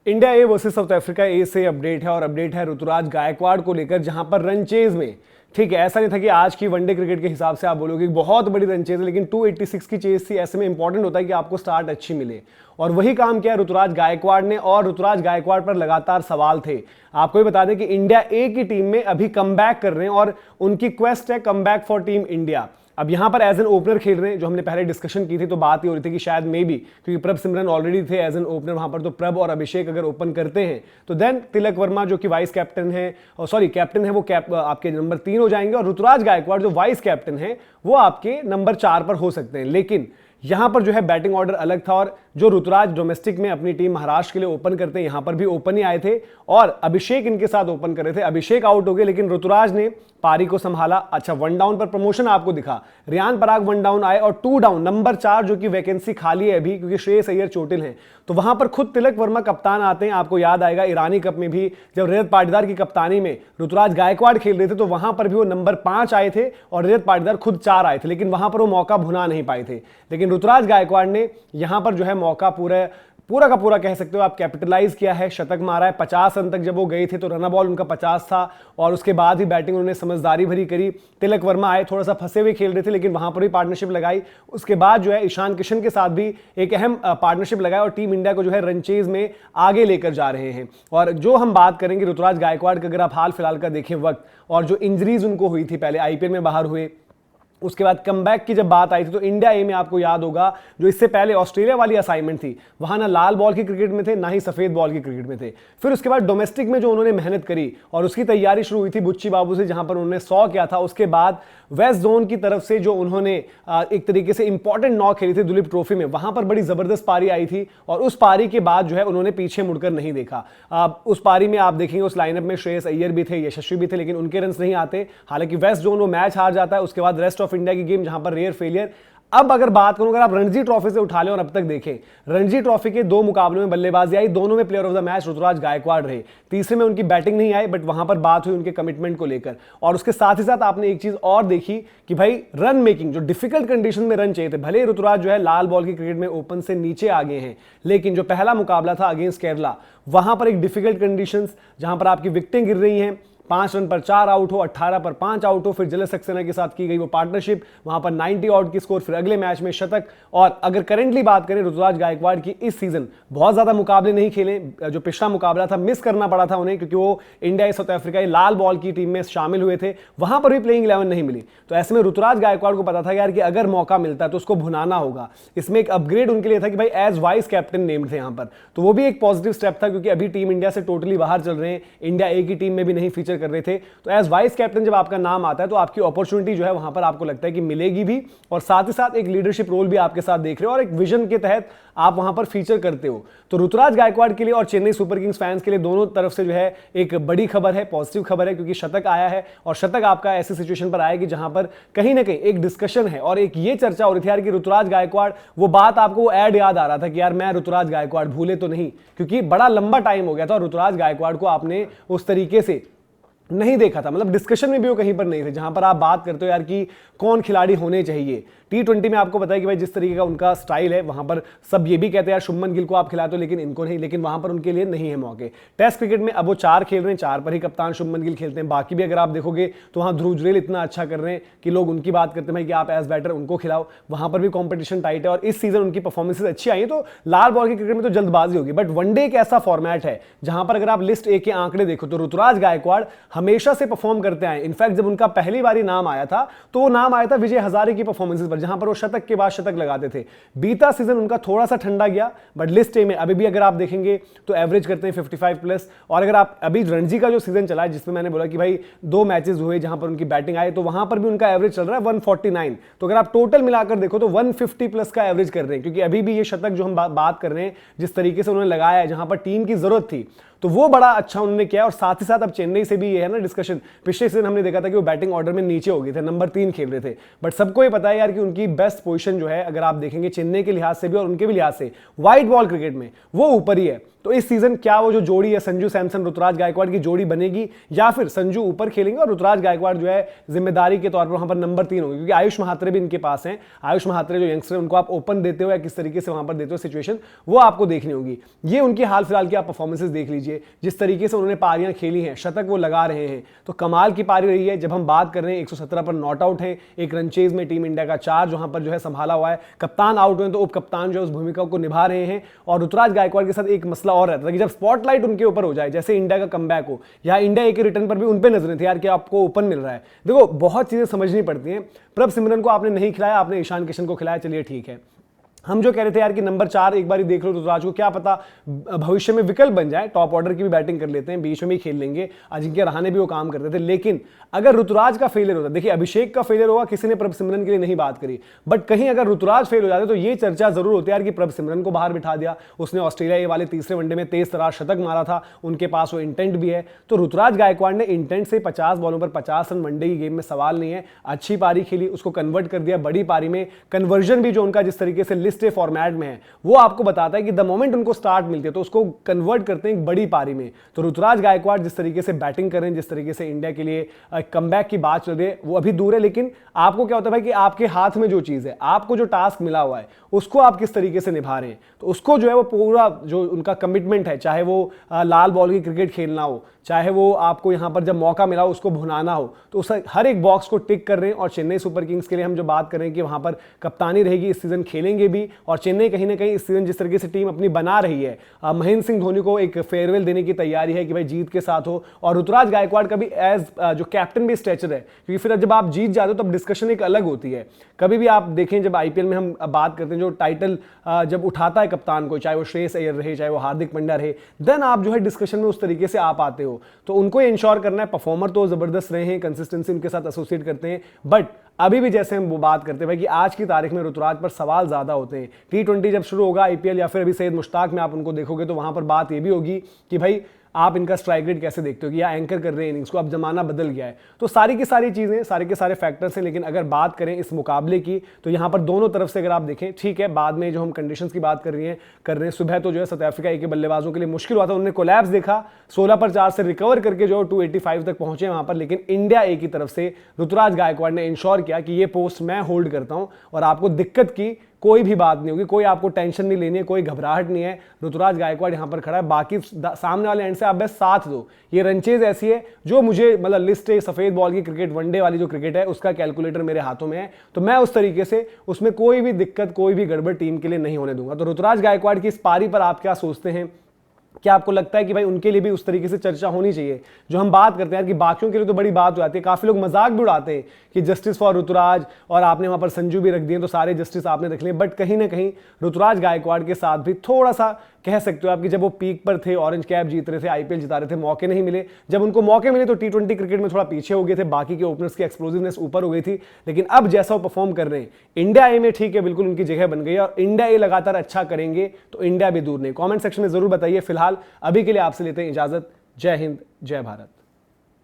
India A versus South Africa A से update है और अपडेट है ऋतुराज गायकवाड़ को लेकर, जहां पर रन चेज में, ठीक है, ऐसा नहीं था कि आज की वनडे क्रिकेट के हिसाब से आप बोलोगे बहुत बड़ी रन चेज है, लेकिन 286 की चेज थी। ऐसे में इंपॉर्टेंट होता है कि आपको स्टार्ट अच्छी मिले, और वही काम किया ऋतुराज गायकवाड़ ने। और ऋतुराज गायकवाड़ पर लगातार सवाल थे। आपको भी बता दें कि इंडिया ए की टीम में अभी कमबैक कर रहे हैं और उनकी क्वेस्ट है कमबैक फॉर टीम इंडिया। अब यहां पर एज एन ओपनर खेल रहे हैं, जो हमने पहले डिस्कशन की थी, तो बात ही हो रही थी कि शायद मे बी, क्योंकि प्रभ सिमरन ऑलरेडी थे एज एन ओपनर वहां पर, तो प्रभ और अभिषेक अगर ओपन करते हैं तो देन तिलक वर्मा जो कि वाइस कैप्टन है, और सॉरी कैप्टन है, वो आपके नंबर 3 हो जाएंगे, और ऋतुराज गायकवाड़ जो वाइस कैप्टन है वो आपके नंबर 4 पर हो सकते हैं। लेकिन यहां पर जो है बैटिंग ऑर्डर अलग था, और जो ऋतुराज डोमेस्टिक में अपनी टीम महाराष्ट्र के लिए ओपन करते हैं, यहां पर भी ओपन ही आए थे और अभिषेक इनके साथ ओपन कर रहे थे। अभिषेक आउट हो गए, लेकिन ऋतुराज ने पारी को संभाला। अच्छा, 1 डाउन पर प्रमोशन आपको दिखा, रियान पराग 1 डाउन आए, और 2 डाउन नंबर 4 जो कि वैकेंसी खाली है अभी, क्योंकि श्रेयस अय्यर चोटिल हैं, तो वहां पर खुद तिलक वर्मा कप्तान आते हैं। आपको याद आएगा ईरानी कप में भी जब रजत पाटीदार की कप्तानी में ऋतुराज गायकवाड़ खेल रहे थे, तो वहां पर भी वो नंबर 5 आए थे और रजत पाटीदार खुद 4 आए थे, लेकिन वहां पर वो मौका भुना नहीं पाए थे। लेकिन ऋतुराज गायकवाड़ ने यहां पर जो है मौका पूरा का पूरा कह सकते हो आप कैपिटलाइज किया है, शतक मारा है। 50 रन तक जब वो गए थे तो रन बॉल उनका 50 था, और उसके बाद ही बैटिंग उन्होंने समझदारी भरी करी। तिलक वर्मा आए, थोड़ा सा फंसे हुए खेल रहे थे, लेकिन वहां पर भी पार्टनरशिप लगाई। उसके बाद जो है ईशान किशन के साथ भी एक अहम पार्टनरशिप लगाई, और टीम इंडिया को जो है रनचेज में आगे लेकर जा रहे हैं। और जो हम बात करेंगे ऋतुराज गायकवाड़ का, अगर आप हाल फिलहाल का देखें वक्त, और जो इंजरीज उनको हुई थी, पहले आईपीएल में बाहर हुए, उसके बाद कमबैक की जब बात आई थी, तो इंडिया ए में आपको याद होगा जो इससे पहले ऑस्ट्रेलिया वाली असाइनमेंट थी, वहां ना लाल बॉल की क्रिकेट में थे, ना ही सफेद बॉल की क्रिकेट में थे। फिर उसके बाद डोमेस्टिक में जो उन्होंने मेहनत करी, और उसकी तैयारी शुरू हुई थी बुच्ची बाबू से, जहां पर उन्होंने 100 किया था। उसके बाद वेस्ट जोन की तरफ से जो उन्होंने एक तरीके से इंपॉर्टेंट नॉक खेली थी दुलीप ट्रॉफी में, वहां पर बड़ी जबरदस्त पारी आई थी, और उस पारी के बाद जो है उन्होंने पीछे मुड़कर नहीं देखा। उस पारी में आप देखेंगे उस लाइनअप में श्रेयस अय्यर भी थे, यशस्वी भी थे, लेकिन उनके रन नहीं आते। हालांकि वेस्ट जोन वो मैच हार जाता है, उसके बाद रेस्ट ऑफ इंडिया की गेम जहां पर रेयर फेलियर। अब अगर बात करूं, अगर आप रणजी ट्रॉफी से उठा लें और अब तक देखें, रणजी ट्रॉफी के 2 मुकाबलों में बल्लेबाजी आई, दोनों में player of the match Ruturaj Gaikwad रहे। तीसरे में उनकी बैटिंग नहीं आई, बट वहां पर बात हुई उनके कमिटमेंट को लेकर। और उसके साथ ही साथ आपने एक चीज और देखी कि भाई रन मेकिंग, जो डिफिकल्ट कंडीशन में रन चाहिए थे, भले ऋतुराज जो है लाल बॉल की क्रिकेट में ओपन से नीचे आ गए हैं, लेकिन जो पहला मुकाबला था अगेंस्ट केरला, वहां पर एक डिफिकल्ट कंडीशंस, जहां पर आपकी विकेटें गिर रही हैं, 5 रन पर 4 आउट हो, 18 पर 5 आउट हो, फिर जलस सक्सेना के साथ की गई वो पार्टनरशिप, वहां पर 90 आउट की स्कोर, फिर अगले मैच में शतक। और अगर करेंटली बात करें ऋतुराज गायकवाड़ की, इस सीजन बहुत ज्यादा मुकाबले नहीं खेले। जो पिछला मुकाबला था मिस करना पड़ा था उन्हें, क्योंकि वो इंडिया साउथ अफ्रीका लाल बॉल की टीम में शामिल हुए थे, वहां पर भी प्लेइंग 11 नहीं मिली। तो ऐसे में ऋतुराज गायकवाड़ को पता था यार कि अगर मौका मिलता है तो उसको भुनाना होगा। इसमें एक अपग्रेड उनके लिए था कि भाई एज वाइस कैप्टन नेम्ड थे यहां पर, तो वो भी एक पॉजिटिव स्टेप था, क्योंकि अभी टीम इंडिया से टोटली बाहर चल रहे हैं, इंडिया ए की टीम में भी नहीं फीचर कर रहे थे। तो एज वाइस कैप्टन जब आपका नाम आता है, तो आपकी अपॉर्चुनिटी जो है वहां पर आपको लगता है कि मिलेगी भी, और साथ ही साथ एक लीडरशिप रोल भी आपके साथ देख रहे हो, और एक विजन के तहत आप वहां पर फीचर करते हो। तो ऋतुराज गायकवाड़ के लिए और चेन्नई सुपर किंग्स फैंस के लिए दोनों तरफ से जो है एक बड़ी खबर है, पॉजिटिव खबर है, क्योंकि शतक आया है, और शतक आपका ऐसी सिचुएशन पर आया कि जहां पर कहीं ना कहीं एक डिस्कशन है, और एक ये चर्चा हो रही थी यार कि ऋतुराज गायकवाड़, वो बात आपको वो ऐड याद आ रहा था कि यार मैं ऋतुराज गायकवाड़ भूले तो नहीं, क्योंकि बड़ा लंबा टाइम हो गया था और ऋतुराज गायकवाड़ को आपने उस तरीके से नहीं देखा था, मतलब डिस्कशन में भी वो कहीं पर नहीं थे, जहां पर आप बात करते हो यार कि कौन खिलाड़ी होने चाहिए। T20 में आपको पता है कि भाई जिस तरीके का उनका स्टाइल है, वहां पर सब ये भी कहते हैं यार शुभमन गिल को आप खिलाते हो, लेकिन इनको नहीं, लेकिन वहां पर उनके लिए नहीं है मौके। टेस्ट क्रिकेट में अब वो 4 खेल रहे हैं, 4 पर ही कप्तान शुभमन गिल खेलते हैं। बाकी भी अगर आप देखोगे तो वहां ध्रुव जुरेल इतना अच्छा कर रहे हैं कि लोग उनकी बात करते हैं कि आप एज बैटर उनको खिलाओ, वहां पर भी कॉम्पिटिशन टाइट है, और इस सीजन उनकी परफॉर्मेंसेज अच्छी आई है। तो लाल बॉल की क्रिकेट में तो जल्दबाजी होगी, बट वनडे एक ऐसा फॉर्मेट है जहां पर अगर आप लिस्ट ए के आंकड़े देखो तो ऋतुराज गायकवाड़ हमेशा से परफॉर्म करते आए। इनफैक्ट जब उनका पहली बारी नाम आया था, तो वो नाम आया था विजय हजारे की परफॉर्मेंसेज पर, जहां पर वो शतक के बाद शतक लगाते थे। बीता सीजन उनका थोड़ा सा ठंडा गया, बट लिस्ट ए में अभी भी अगर आप देखेंगे तो एवरेज करते हैं 55 प्लस। और अगर आप अभी रणजी का जो सीजन चला है, जिसमें मैंने बोला कि भाई 2 मैचेस हुए जहां पर उनकी बैटिंग आई, तो वहां पर भी उनका एवरेज चल रहा है 149। तो अगर आप टोटल मिलाकर देखो तो 150 प्लस का एवरेज कर रहे हैं, क्योंकि अभी भी ये शतक जो हम बात कर रहे हैं, जिस तरीके से उन्होंने लगाया है, जहां पर टीम की जरूरत थी, तो वो बड़ा अच्छा उन्होंने किया। और साथ ही साथ अब चेन्नई से भी ये है ना डिस्कशन, पिछले सीजन हमने देखा था कि वो बैटिंग ऑर्डर में नीचे हो गए थे, नंबर 3 खेल रहे थे, बट सबको ये पता है यार कि उनकी बेस्ट पोजीशन जो है, अगर आप देखेंगे चेन्नई के लिहाज से भी और उनके भी लिहाज से, व्हाइट बॉल क्रिकेट में वो ऊपर ही है। तो इस सीजन क्या वो जो जोड़ी है संजू सैमसन ऋतुराज गायकवाड़ की जोड़ी बनेगी, या फिर संजू ऊपर खेलेंगे और ऋतुराज गायकवाड़ जो है जिम्मेदारी के तौर पर वहां पर नंबर 3 होंगे, क्योंकि आयुष महात्रे भी इनके पास हैं। आयुष महात्रे जो यंगस्टर उनको आप ओपन देते हो या किस तरीके से वहां पर देते हो सिचुएशन, वो आपको देखनी होगी। ये उनकी हाल फिलहाल की आप परफॉर्मेंसेस देख लीजिए, जिस तरीके से उन्होंने पारियां खेली हैं, शतक वो लगा रहे हैं, तो कमाल की पारी रही है। जब हम बात कर रहे हैं 117 पर नॉट आउट है, एक रन चेज में टीम इंडिया का 4 जहां पर जो है संभाला हुआ है, कप्तान आउट हुए तो उप कप्तान जो है उस भूमिका को निभा रहे हैं। और ऋतुराज गायकवाड़ के साथ एक मसला और रहता है कि जब स्पॉटलाइट उनके ऊपर हो जाए, जैसे इंडिया का कमबैक हो या इंडिया ए के रिटर्न पर भी उन पे नजरें थी यार कि आपको ओपन मिल रहा है। देखो बहुत चीजें समझनी पड़ती हैं। प्रभ सिमरन को आपने नहीं खिलाया, आपने ईशान किशन को खिलाया, चलिए ठीक है। हम जो कह रहे थे यार कि नंबर 4 एक बार देख लो ऋतुराज को, क्या पता भविष्य में विकल्प बन जाए, टॉप ऑर्डर की भी बैटिंग कर लेते हैं, बीच में भी खेल लेंगे। अजिंक्य रहाणे भी वो काम करते थे। लेकिन अगर ऋतुराज का फेलियर होता, देखिए अभिषेक का फेलियर होगा, किसी ने प्रभ सिमरन के लिए नहीं बात करी, बट कहीं अगर ऋतुराज फेल हो जाते तो ये चर्चा जरूर होती है यार कि प्रभ सिमरन को बाहर बिठा दिया, उसने ऑस्ट्रेलिया ये वाले तीसरे वनडे में तेज तरार शतक मारा था, उनके पास वो इंटेंट भी है। तो ऋतुराज गायकवाड़ ने इंटेंट से 50 बॉलों पर 50 रन, वनडे की गेम में सवाल नहीं है, अच्छी पारी खेली, उसको कन्वर्ट कर दिया बड़ी पारी में। कन्वर्जन भी जो उनका जिस तरीके से लिस्ट फॉर्मेट में वो आपको बताता है कि द मोमेंट उनको स्टार्ट मिलती है तो उसको कन्वर्ट करते हैं एक बड़ी पारी में। तो ऋतुराज गायकवाड़ जिस तरीके से बैटिंग कर रहे हैं, जिस तरीके से इंडिया के लिए कमबैक की बात चल रही है, वो अभी दूर है। लेकिन आपको क्या होता है भाई कि आपके हाथ में जो चीज है, आपको जो टास्क मिला हुआ है, उसको आप किस तरीके से निभा रहे हैं, तो उसको जो है वो पूरा जो उनका कमिटमेंट है, चाहे वो लाल बॉल की क्रिकेट खेलना हो, चाहे वो आपको यहां पर जब मौका मिला हो उसको भुनाना हो, तो उस हर एक बॉक्स को टिक कर रहे हैं। और चेन्नई सुपर किंग्स के लिए हम जो बात कर रहे हैं कि वहां पर कप्तानी रहेगी, इस सीजन खेलेंगे भी। और चेन्नई कहीं ना कहीं इस सीजन जिस तरीके से टीम अपनी बना रही है, महेंद्र सिंह धोनी को एक फेयरवेल देने की तैयारी है कि भाई जीत के साथ हो। और ऋतुराज गायकवाड़ का भी एज जो कैप्टन भी स्ट्रेचर है, क्योंकि फिर जब आप जीत जाते हो तब डिस्कशन एक अलग होती है। कभी भी आप देखें जब आईपीएल में हम बात करते हैं, जो टाइटल जब उठाता है कप्तान को, चाहे वो श्रेयस अय्यर रहे, चाहे वो हार्दिक पांड्या रहे, देन आप जो है डिस्कशन में उस तरीके से आ पाते हो। तो उनको इंश्योर करना है, परफॉर्मर तो जबरदस्त रहे हैं, कंसिस्टेंसी उनके साथ एसोसिएट करते हैं, बट अभी भी जैसे हम वो बात करते हैं भाई कि आज की तारीख में ऋतुराज पर सवाल ज्यादा होते हैं। T20 जब शुरू होगा आईपीएल या फिर अभी सैयद मुश्ताक में आप उनको देखोगे तो वहां पर बात ये भी होगी कि भाई आप इनका स्ट्राइक रेट कैसे देखते हो कि या एंकर कर रहे हैं इनिंग्स को, अब जमाना बदल गया है। तो सारी की सारी चीजें, सारे के सारे फैक्टर्स हैं। लेकिन अगर बात करें इस मुकाबले की तो यहां पर दोनों तरफ से अगर आप देखें, ठीक है, बाद में जो हम कंडीशंस की बात कर रहे हैं सुबह तो जो है साउथ अफ्रीका ए के बल्लेबाजों के लिए मुश्किल हुआ था, उन्होंने कोलैप्स देखा, 16 पर 4 से रिकवर करके जो 285 तक पहुंचे वहां पर। लेकिन इंडिया ए की तरफ से ऋतुराज गायकवाड़ ने इंश्योर किया कि ये पोस्ट मैं होल्ड करता हूं और आपको दिक्कत की कोई भी बात नहीं होगी, कोई आपको टेंशन नहीं लेनी है, कोई घबराहट नहीं है। ऋतुराज गायकवाड़ यहां पर खड़ा है, बाकी सामने वाले एंड से आप बस साथ दो। ये रनचेज ऐसी है जो मुझे मतलब लिस्ट है सफेद बॉल की क्रिकेट, वनडे वाली जो क्रिकेट है उसका कैलकुलेटर मेरे हाथों में है, तो मैं उस तरीके से उसमें कोई भी दिक्कत, कोई भी गड़बड़ टीम के लिए नहीं होने दूंगा। तो ऋतुराज गायकवाड़ की इस पारी पर आप क्या सोचते हैं? क्या आपको लगता है कि भाई उनके लिए भी उस तरीके से चर्चा होनी चाहिए जो हम बात करते हैं कि बाकियों के लिए तो बड़ी बात हो जाती है, काफी लोग मजाक भी उड़ाते हैं कि जस्टिस फॉर ऋतुराज, और आपने वहां पर संजू भी रख दिए तो सारे जस्टिस आपने रख लिए, बट कहीं ना कहीं ऋतुराज गायकवाड़ के साथ भी थोड़ा सा कह सकते हो आप कि जब वो पीक पर थे, ऑरेंज कैप जीत रहे थे, आईपीएल जिता रहे थे, मौके नहीं मिले। जब उनको मौके मिले तो T20 क्रिकेट में थोड़ा पीछे हो गए थे, बाकी के ओपनर्स की एक्सप्लोसिवनेस ऊपर हो गई थी। लेकिन अब जैसा वो परफॉर्म कर रहे हैं इंडिया ए में, ठीक है, बिल्कुल उनकी जगह बन गई है और इंडिया ए लगातार अच्छा करेंगे तो इंडिया भी दूर नहीं। कमेंट सेक्शन में जरूर बताइए। फिलहाल अभी के लिए आपसे लेते हैं इजाजत। जय हिंद, जय भारत।